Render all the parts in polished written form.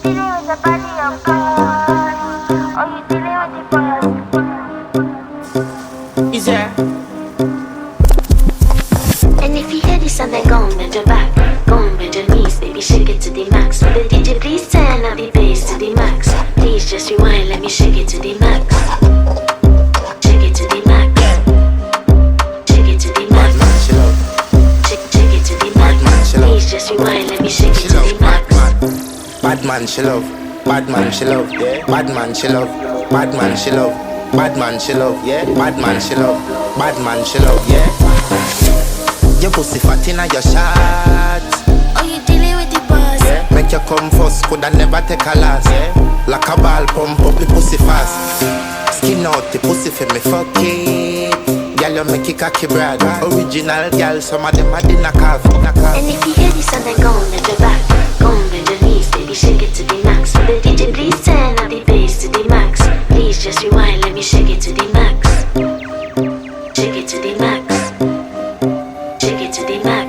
dealing with the body of God, or you dealing with the body? Is there? And if you hear this and then go and bend your back, go and bend your knees, baby, shake it to the max. Will the DJ please turn up the bass to the max? Please just rewind, let me shake it to the max. Shake it to the max. Shake it to the max. Shake it to the max. Please just rewind, let me shake it to the max. Bad man she love, bad man she love, yeah. Bad man she love, bad man she love, bad man she love, yeah. Bad man she love, bad man she love, yeah. Your pussy fat inna your shots. Oh, you dealing with the boss? Yeah. Make you come first, coulda never take a last. Yeah. Like a ball pump up the pussy fast. Skin out the pussy for me fuck it. Girl you make it cocky brad. Original girl, some of them a dinner cough. And if you hear this and then go and bend your back, go and bend your knees, baby, shake it to the max. Will the DJ please turn up the bass to the max? Please just rewind, let me shake it to the max. Shake it to the max. Shake it to the max.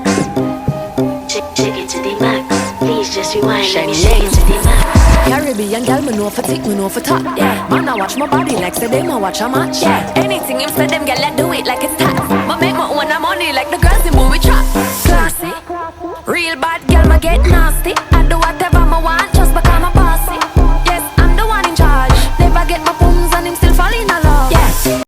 Shake it to the max. Please just rewind, let me shake it to the max. Caribbean girl, me know for tick, me know for top. Yeah, man, I watch my body like say them, I watch a match. Yeah, anything him say them, girl, I do it like it's tax. But make my own money like the girls in movie trap. Classy, real bad girl, ma get now.